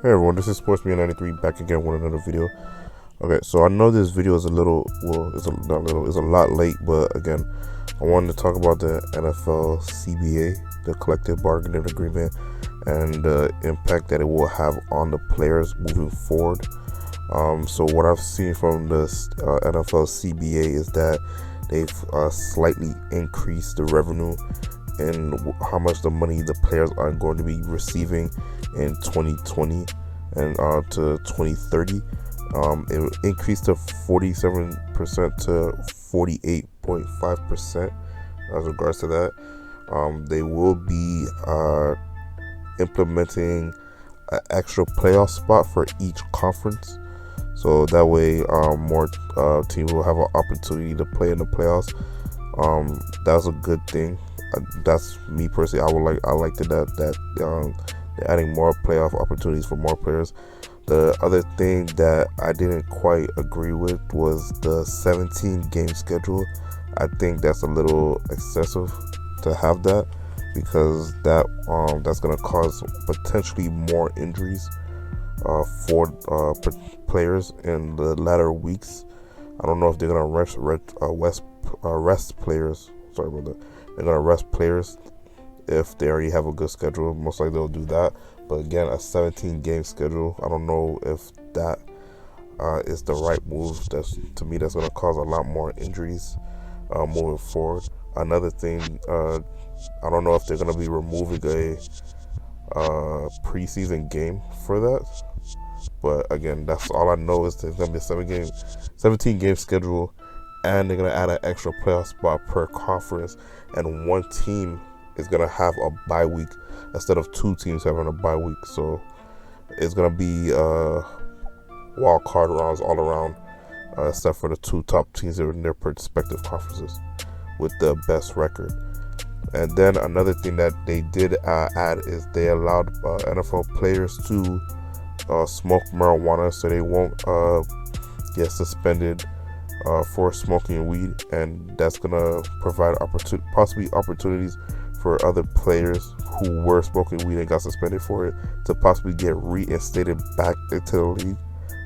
Hey everyone, this is SportsMedia93 back again with another video. Okay, so I know this video is a little, well, it's a lot late, but again, I wanted to talk about the NFL CBA, the collective bargaining agreement, and the impact that it will have on the players moving forward. So what I've seen from this NFL CBA is that they've slightly increased the revenue and how much the money the players are going to be receiving in 2020 and to 2030. It increased to 47% to 48.5% as regards to that. They will be implementing an extra playoff spot for each conference, so that way more teams will have an opportunity to play in the playoffs. That's a good thing. That's me personally. I like that they're adding more playoff opportunities for more players. The other thing that I didn't quite agree with was the 17 game schedule. I think that's a little excessive to have that, because that's going to cause potentially more injuries for players in the latter weeks. I don't know if they're going to rest players. Sorry about that. They're going to rest players if they already have a good schedule. Most likely they'll do that. But again, a 17 game schedule, I don't know if that is the right move. To me, that's going to cause a lot more injuries moving forward. Another thing, I don't know if they're going to be removing a preseason game for that. But again, that's all I know, is there's going to be a 17 game schedule, and they're going to add an extra playoff spot per conference, and one team is going to have a bye week instead of two teams having a bye week. So it's going to be wild card rounds all around, except for the two top teams in their respective conferences with the best record. And then another thing that they did add is they allowed NFL players to smoke marijuana, so they won't get suspended for smoking weed, and that's gonna provide possibly opportunities for other players who were smoking weed and got suspended for it to possibly get reinstated back into the league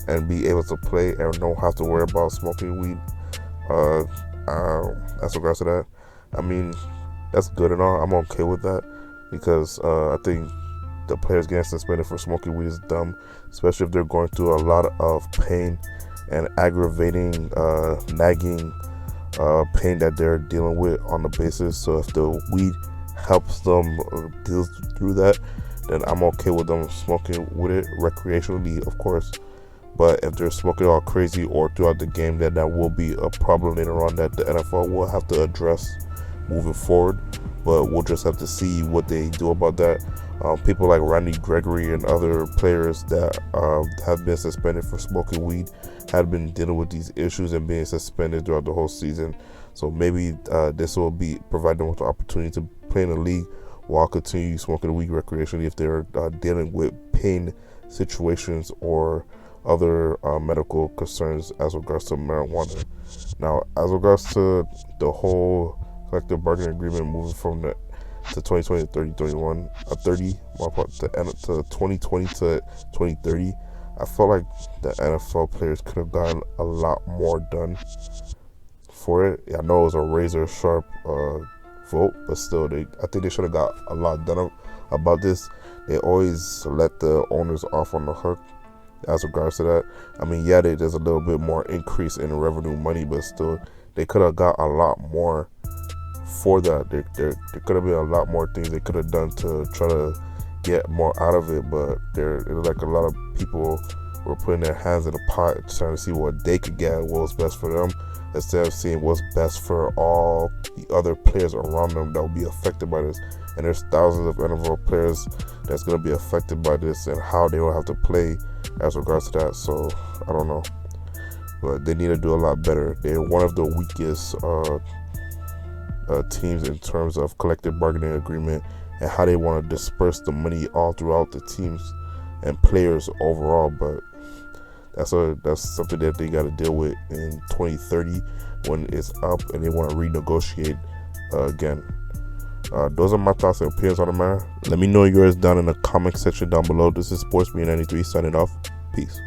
and be able to play and don't have to worry about smoking weed. As regards to that, I mean, that's good and all. I'm okay with that, because I think the players getting suspended for smoking weed is dumb, especially if they're going through a lot of pain and aggravating, nagging pain that they're dealing with on the basis. So if the weed helps them deal through that, then I'm okay with them smoking with it recreationally, of course. But if they're smoking all crazy or throughout the game, then that will be a problem later on that the NFL will have to address moving forward. But we'll just have to see what they do about that. People like Randy Gregory and other players that have been suspended for smoking weed had been dealing with these issues and being suspended throughout the whole season. So maybe this will provide them with the opportunity to play in the league while continue smoking weed recreationally if they're dealing with pain situations or other medical concerns as regards to marijuana. Now, as regards to the whole collective bargaining agreement moving from the to 2020 to 2020 to 2030, I felt like the NFL players could have gotten a lot more done for it. I know it was a razor sharp vote, but still, I think they should have got a lot done about this. They always let the owners off on the hook as regards to that. I mean, yeah, there's a little bit more increase in revenue money, but still, they could have got a lot more for that. There could have been a lot more things they could have done to try to get more out of it, but it was like a lot of people were putting their hands in the pot trying to see what they could get, what was best for them, instead of seeing what's best for all the other players around them that will be affected by this. And there's thousands of NFL players that's going to be affected by this and how they will have to play as regards to that. So I don't know, but they need to do a lot better. They're one of the weakest teams in terms of collective bargaining agreement and how they want to disperse the money all throughout the teams and players overall. But that's something that they got to deal with in 2030 when it's up and they want to renegotiate again. Those are my thoughts and opinions on the matter. Let me know yours down in the comment section down below. This is Sports Me 93 signing off. Peace.